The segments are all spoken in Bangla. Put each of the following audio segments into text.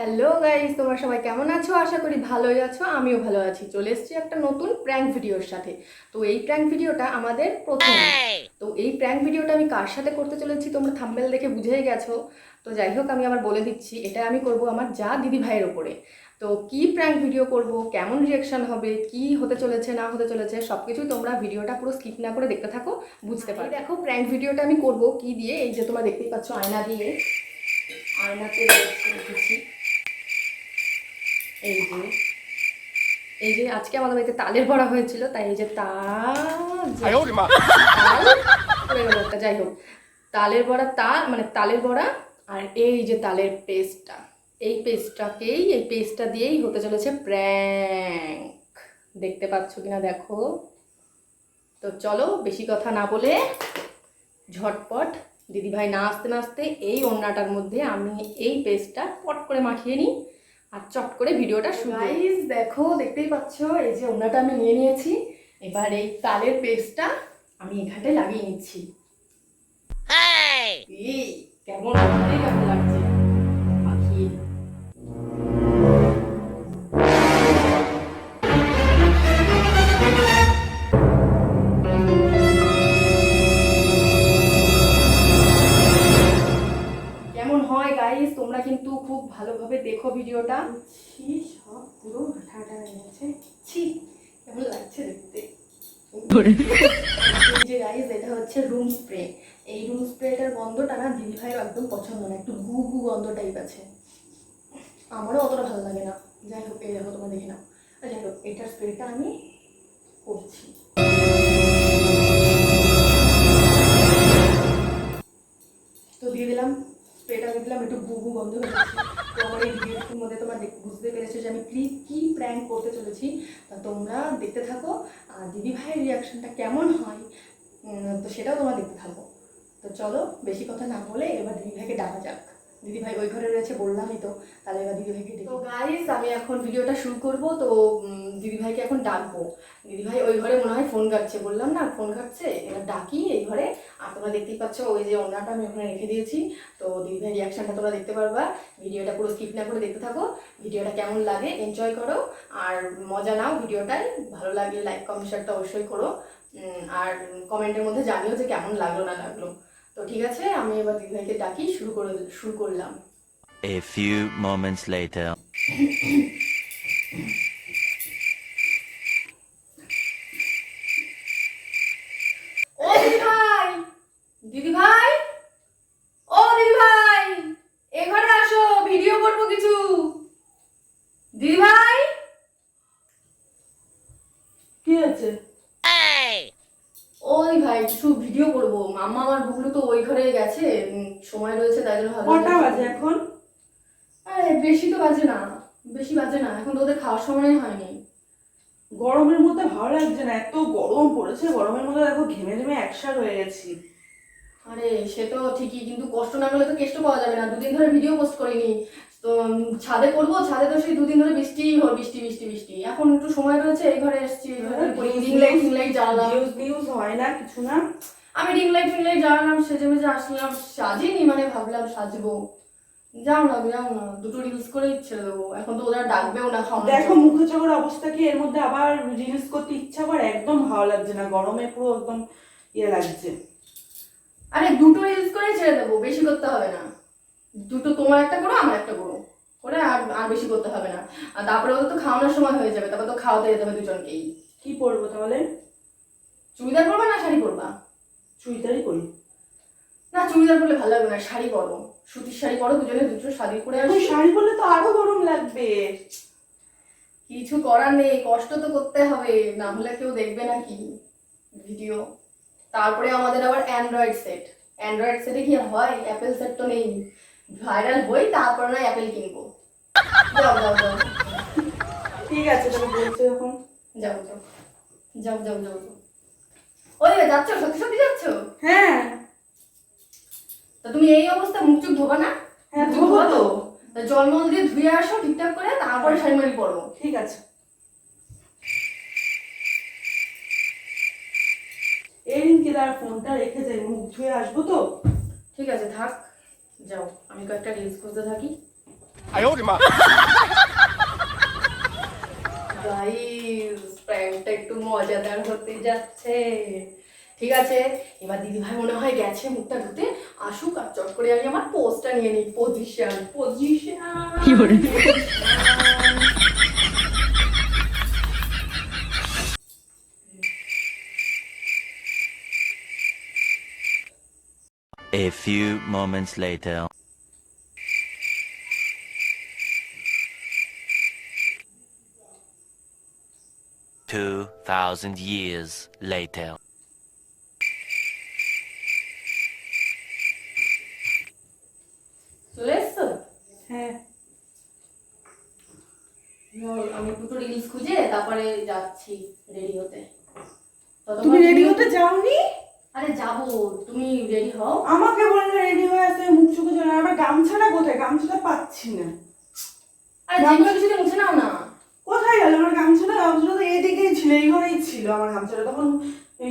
হ্যালো গাইস, তোমরা সবাই কেমন আছো? আশা করি ভালোই আছো। আমিও ভালো আছি। চলে এসেছি একটা নতুন প্র্যাঙ্ক ভিডিওর সাথে। তো এই প্র্যাঙ্ক ভিডিওটা আমাদের প্রথম। তো এই প্র্যাঙ্ক ভিডিওটা আমি কার সাথে করতে চলেছি তোমরা থাম্বনেল দেখে বুঝেই গেছো। তো যাই হোক, আমি আবার বলে দিচ্ছি, এটা আমি করব আমার যা দিদি ভাইয়ের ওপরে। তো কি প্র্যাঙ্ক ভিডিও করব, কেমন রিয়াকশন হবে, কি হতে চলেছে না হতে চলেছে, সব কিছুই তোমরা ভিডিওটা পুরো স্কিপ না করে দেখতে থাকো, বুঝতে পারবে। দেখো প্র্যাঙ্ক ভিডিওটা আমি করব কি দিয়ে, এই যে তোমরা দেখতেই পাচ্ছ আয়না দিয়ে। আয়নাতে রেখেছি। এই যে এই যে আজকে আমাদের বাড়িতে তালের বড়া হয়েছিল, তাই এই যে তাল পড়ে গেল একটা, যাই হোক, তালের বড়া, মানে তালের বড়া। আর এই যে তালের পেস্টটা, এই পেস্টটা দিয়েই হতে চলেছে প্র্যাঙ্ক। দেখতে পাচ্ছ কিনা দেখো। তো চলো বেশি কথা না বলে ঝটপট দিদিভাই না আসতে না আসতে এই ওড়নাটার মধ্যে আমি এই পেস্টটা পট করে মাখিয়ে নিই আর চট করে ভিডিওটা শুরু। গাইস দেখো, দেখতেই পাচ্ছ এই যে ওড়নাটা আমি নিয়ে নিয়েছি। এবার এই তালের পেস্টটা আমি এখানে লাগিয়ে নিচ্ছি। এই কেমন কেমন লাগছে মাখিয়ে। কেমন হয় গাইস, তোমরা কিন্তু খুব ভালোভাবে দেখো ভিডিওটা। সব পুরো আঠা আঠা হয়ে গেছে। ছি, কেমন লাগছে দেখতে। এই যে গাইস, এটা হচ্ছে রুম স্প্রে। এই রুম স্প্রেটার গন্ধটা না দিদিভাইয়ের একদম পছন্দ না, একটু গু গু গন্ধ টাইপ আছে। আমারও অতটা ভালো লাগে না। যাই হোক, এই দেখো তোমরা দেখে নাও। যাই হোক, এটার স্প্রেটা আমি করছি। তো দিয়ে দিলাম, স্প্রেটা দিয়ে দিলাম, একটু গু গু গন্ধ হয়ে যাচ্ছে। তো আমার এই ভিডিওটির মধ্যে তোমরা বুঝতে পেরেছো যে আমি কি প্র্যাঙ্ক করতে চলেছি। তা তোমরা দেখতে থাকো, আর দিদি ভাইয়ের রিয়াকশনটা কেমন হয় তো সেটাও তোমরা দেখতে থাকো। তো চলো বেশি কথা না বলে এবার দিদি ভাইকে ডাকা যাক। দিদি ভাই ওই ঘরে রয়েছে বললামই তো, তাহলে এবার দিদি ভাইকে। তো গাইস, আমি এখন ভিডিওটা শুরু করব। তো দিদি ভাইকে এখন ডাকবো। দিদি ভাই ওই ঘরে মনে হয় ফোন ঘাটছে, বললাম না ফোন ঘাটছে, এবার ডাকি এই ঘরে। আর তোমরা দেখতেই পাচ্ছ ওই যে ওনাটা আমি ওখানে রেখে দিয়েছি। তো দিদি ভাই রিয়াকশনটা তোমরা দেখতে পারবা। ভিডিওটা পুরো স্কিপ না করে দেখতে থাকো। ভিডিওটা কেমন লাগে এনজয় করো আর মজা নাও ভিডিওটাই। ভালো লাগলে লাইক কমেন্ট শেয়ারটা অবশ্যই করো। আর কমেন্টের মধ্যে জানিও যে কেমন লাগলো না লাগলো। তো ঠিক আছে, আমি এবার দিদি ভাইকে ডাকি, শুরু করলাম। A few moments later. ও দিদি ভাই, দিদি ভাই, ও দিদি ভাই, এ ঘরে আসো, ভিডিও করবো কিছু। দিদি ভাই, কি আছে? ওই ভাই কিছু ভিডিও করবো। মাম্মা আমার বুগলু তো ওই ঘরে গেছে, সময় রয়েছে তাই জন্য ভাবলাম। কটা বাজে এখন? আরে বেশি তো বাজে না, বেশি বাজে না, এখন তো ওদের খাওয়ার সময় হয়নি। গরমের মধ্যে ভালো লাগছে না, এত গরম পড়েছে। গরমের মধ্যে দেখো ঘেমে ঘেমে একসার হয়ে গেছি। আরে সে তো ঠিকই, কিন্তু কষ্ট না করলে তো কেষ্ট পাওয়া যাবে না। দুদিন ধরে ভিডিও পোস্ট করিনি। তো ছাদে করবো, ছাদে তো সেই দুদিন ধরে বৃষ্টি বৃষ্টি বৃষ্টি বৃষ্টি। এখন একটু সময় রয়েছে, এই ঘরে এসেছি, এই ঘরে রিং লাইট জ্বালালাম। ভিউজ হয় না কিছু না। আমি রিং লাইট জ্বালালাম, সেজে মেজে আসলাম, সাজিনি, মানে ভাবলাম সাজবো। যাও না যাও না, দুটো রিলস করেই ছেড়ে দেবো। এখন তো ওরা ডাকবেও না খাওয়া। দেখো মুখে চোখের অবস্থা কি, এর মধ্যে আবার রিলস করতে ইচ্ছা করে, একদম ভালো লাগছে না, গরমে পুরো একদম ইয়ে লাগছে। আরে দুটো রিলস করেই ছেড়ে দেবো, বেশি করতে হবে না। দুটো, তোমার একটা করো আমার একটা করো, করে আর আর বেশি করতে হবে না। আর তারপরে ওদের তো খাওয়ানোর সময় হয়ে যাবে, তারপর তো খাওয়াতে যেতে হবে দুজনকেই। কি পরবো তাহলে? চুড়িদার পরবা না শাড়ি পরবা? চুড়িদারই করি। না চুড়িদার পরলে ভালো লাগবে না, শাড়ি পরো, সুতির শাড়ি পরো, দুজনে দুটো শাড়ি পরে এখন আসি। শাড়ি পরলে তো আরো গরম লাগবে। কিছু করার নেই, কষ্ট তো করতে হবে, না হলে কেউ দেখবে নাকি ভিডিও। তারপরে আমাদের আবার অ্যান্ড্রয়েড সেটে কি হয়, অ্যাপেল সেট তো নেই। ভাইরাল হই তারপর না অ্যাপেল কিনবো। যাও যাও যাও ঠিক আছে তাহলে বলছো যখন। যাও যাও যাও যাও যাও যাও। ওই যাচ্ছ, সত্যি সত্যি যাচ্ছ? হ্যাঁ তা তুমি এই অবস্থা মুখ চোখ ধোবা না? হ্যাঁ ধোবো তো। তা জলমল দিয়ে ধুয়ে আসো ঠিকঠাক করে, তারপরে শাড়ি মাড়ি পরবো। ঠিক আছে। এই রিঙ্কিদার ফোনটা রেখে যাই, মুখ ধুয়ে আসবো তো। ঠিক আছে থাক, যাও, আমি কয়েকটা রিলস খুঁজতে থাকি। গাইস প্র্যাঙ্কটা একটু মজাদার হতে যাচ্ছে। ঠিক আছে, এবার দিদি ভাই মনে হয় গেছে মুখটা ধুতে, আসুক আর চট করে আমি আমার পোজটা নিয়ে নিই। Position A few moments later. 2,000 years later. চলে এসছো? হ্যাঁ আমি দুটো রিলস খুঁজে তারপরে যাচ্ছি রেডি হতে। তুমি রেডি হতে যাওনি? আরে যাবো, তুমি রেডি হও। আমাকে বললে রেডি হয়ে আসতে, মুখ চুকে চলে। আমার গামছাটা কোথায়? গামছাটা পাচ্ছি না। আরে যেগুলো কিছুতে মুছে নাও না। কোথায় গেল আমার গামছাটা? গামছাটা তো এদিকেই ছিল, এই ঘরেই ছিল আমার গামছাটা। তখন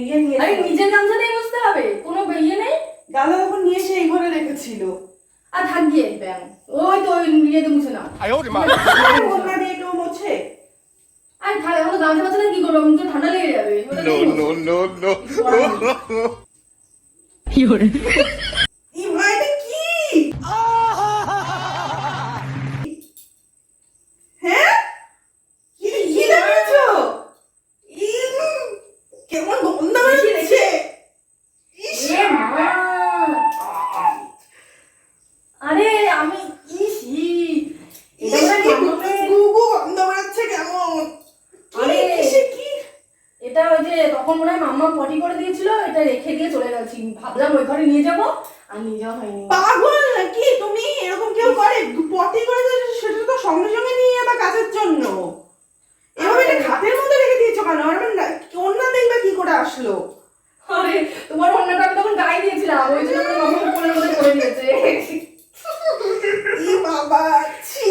ইয়ে নিয়ে আরে নিজের গামছাটাই মুছতে হবে, কোনো ইয়ে নেই। দাদা তখন নিয়ে এসে এই ঘরে রেখেছিল। আর থাক গিয়ে ব্যাং, ওই তো ওই ইয়েতে মুছে নাও। ওনা দিয়ে কেউ মোছে? আরে থাক, এখন তো গামছা পাচ্ছে না, কি করবো? মুখে ঠান্ডা লেগে যাবে। এই ভাইটা কি? হ্যাঁ কি কি লাগাচ্ছো? কেমন গন্ধ বেরোচ্ছে! ইস! এ মা! আরে আমি এটা মনে হয় মামামের- গুগু গন্ধ বেরোচ্ছে কেমন! আরে কিসে কি? এটা ওই যে তখন মনে হয় মাম্মা পটি করে দিয়েছিল, এটা রেখে দিয়ে চলে গেছি। ভাবলাম ওই ঘরে নিয়ে যাবো, আর নিয়ে যাওয়া হয়নি। পাগল নাকি তুমি? এরকম কেউ করে? পটি করে দিয়েছো সেটা তো সঙ্গে সঙ্গে নিয়ে যাবা কাজের জন্য। এভাবে এটা খাটের মধ্যে রেখে দিয়েছো কেন? আর অন্য দেখবে কি করে আসলো? আরে তোমার অন্যটা আমি তখন গায়ে দিয়েছিলাম, ওই জন্য আমার মাম্মা কোলের মধ্যে করে দিয়েছে। ই বাবা, ছি!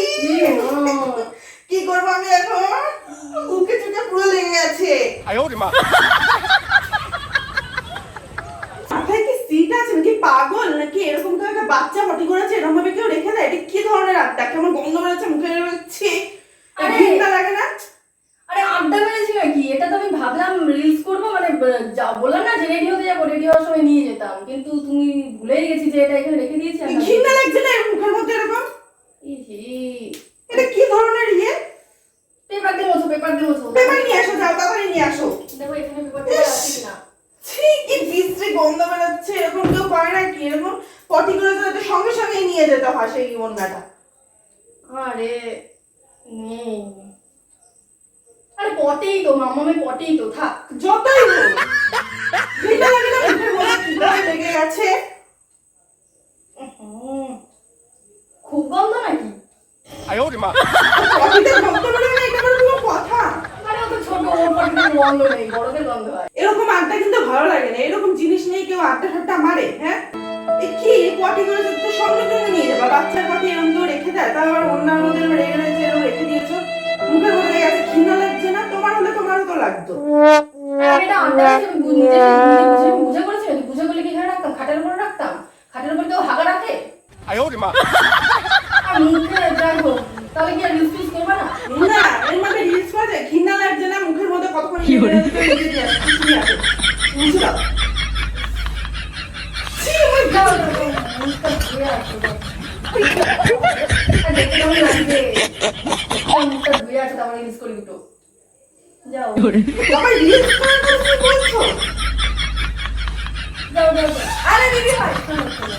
কি করবো আমি এখন? বুকে চুকে পুরো লেগে গেছে। মাথায় কি সিট আছে নাকি? পাগল নাকি? এরকম করে একটা বাচ্চা পটি করেছে, এরকম ভাবে কেউ রেখে দেয়? এটা কি ধরনের আড্ডা? কেমন গন্ধ বেরোচ্ছে মুখে বেরোচ্ছে। আরে! ঘৃণা লাগে না? আরে আড্ডা মেরেছি নাকি? এটা তো আমি ভাবলাম রিলস করবো, মানে বললাম না যে রেডি হতে যাবো, রেডি হওয়ার সময় নিয়ে যেতাম, কিন্তু তুমি ভুলেই গেছি যে এটা এখানে রেখে দিয়েছি। আর ঘৃণা লাগছে না এর মুখের মধ্যে এরকম? ইহি, এটা কি ধরনের ইয়ে? পেপার দিয়ে মোছো, পেপার দিয়ে মোছো। পেপার নিয়ে আসো, যাও তাড়াতাড়ি নিয়ে আসো। দেখো এখানে পেপার দিয়ে আছে কিনা। ছি, কি বিশ্রী গন্ধ বেরোচ্ছে। এরকম কেউ করে নাকি? এরকম পটি করে তো সঙ্গে সঙ্গে নিয়ে যেতে হয় সেই ওন্নাটা। আরে নেই। আরে পটেই তো, মামামের পটেই তো, থাক। যতই হোক ঘৃণা লাগে না মুখের মধ্যে কি করে লেগে গেছে? খুব গন্ধ নাকি? পটিতে গন্ধ বেরোবে না, এটা কোনো কথা? আরে ও তো ছোট, ওর পটিতে গন্ধ নেই, বড়দের গন্ধ হয়। এরকম আড্ডা কিন্তু ভালো লাগে না। এরকম জিনিস নিয়ে কেউ আড্ডা ঠাট্টা মারে? হ্যাঁ, এ কি পটি করে তো সঙ্গে সঙ্গে নিয়ে যাবা? বাচ্চার পটি এরকম কেউ রেখে দেয়? তা আবার অন্যার মধ্যে রেখে রয়েছে, এরকম রেখে দিয়েছো, মুখের মধ্যে লেগে গেছে। ঘৃণা লাগছে না? তোমার হলে তোমারও তো লাগতো। আরে এটা আড্ডা আছে, আমি নিজে বুঝে করেছি নাকি? বুঝে করলে কি এখানে রাখতাম? খাটের উপরে রাখতাম? খাটের উপরে কেউ হাগা রাখে? আর মুখে যাই হোক, তাহলে কি আর রিলস টিলস করবে না? না, এর মধ্যে রিলস করে ঘৃণা লাগছে না? মুখের মধ্যে কতক্ষণ লেগে গেছে, তো নিজে দিয়ে আসো, কিছু নিয়ে আসো। মুছে দাও। ছি, আমার যাও, যাও, যাও, মুখটা ধুয়ে আসো, যাও। আর দেখতে কেমন লাগছে? মুখটা ধুয়ে আসো, তারপরে রিলস করি দুটো। যাও আবার রিলস করার কথা বলছো? যাও যাও যাও। আরে দিদি ভাই, শোনো শোনো,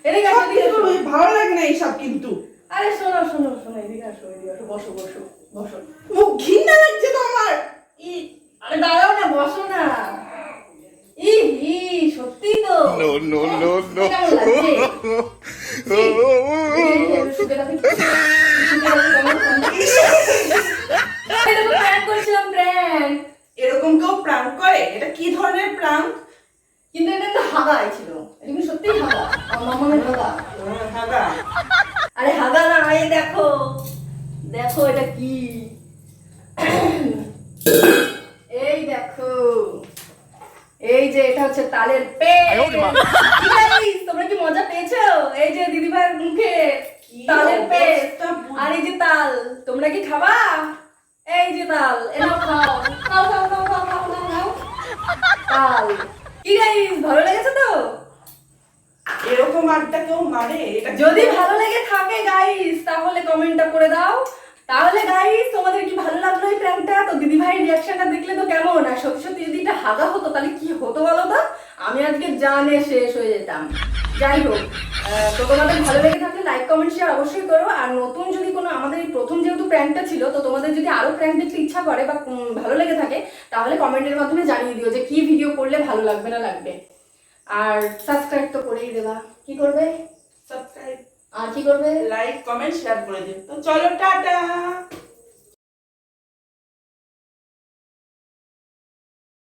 এদিকে আসো, এদিকে আসো। ভালো লাগে না এইসব কিন্তু। আরে শোনো শোনো শোনো, এদিকে আসো, এদিকে আসো, বসো বসো বসো। মুখ ঘৃণা লাগছে তো আমার। আরে দাঁড়াও না, বসো না। সত্যি তো। কেমন লাগছে? শুকে রাখি। এটা তো প্র্যাঙ্ক করেছিলাম, প্র্যাঙ্ক। এরকম কেউ প্রাঙ্ক করে? এটা কি ধরনের প্রাঙ্ক? কিন্তু এটা তো হাগা ছিল, এটা কি সত্যিই হাগা? আমার মামামের হাগা। হাগা? আরে হাগা না, এই দেখো দেখো এটা কি। এই দেখো, এই যে এটা হচ্ছে তালের পেন। Guys, তোমরা কি মজা পেয়েছো? এই যে দিদিভাইয়ের মুখে তালের পেস্ট অবস্থা বুঝ- আর এই যে তাল, তোমরা কি খাবা? এই যে তাল, এনাও খাও খাও খাও খাও খাও খাও খাও খাও তাল। কি গাইস, ভালো লেগেছে তো? এরকম আড্ডা কেউ মারে? এটা যদি ভালো লেগে থাকে গাইস তাহলে কমেন্টটা করে দাও। তাহলে গাইস তোমাদের কি ভালো লাগলো এই প্র্যাঙ্কটা? তো দিদি ভাইয়ের রিঅ্যাকশনটা দেখলে তো কেমন, আর সত্যি সত্যি যদি এটা হাগা হতো তাহলে কি হতো বলো তো? আমি আজকে জানে শেষ হয়ে যেতাম। যাই হোক, তো তোমাদের ভালো লেগে থাকলে লাইক কমেন্ট শেয়ার অবশ্যই করো। আর নতুন যদি কোনো, আমাদের এই প্রথম যেহেতু প্র্যাঙ্কটা ছিল, তো তোমাদের যদি আরো প্র্যাঙ্ক দেখতে ইচ্ছা করে বা ভালো লেগে থাকে তাহলে কমেন্টের মাধ্যমে জানিয়ে দিও যে কি ভিডিও করলে ভালো লাগবে না লাগবে। আর সাবস্ক্রাইব তো করেই দেবা। কি করবে? সাবস্ক্রাইব, আর কি করবে? লাইক, কমেন্ট, শেয়ার করে দিন। তো চলো, টাটা।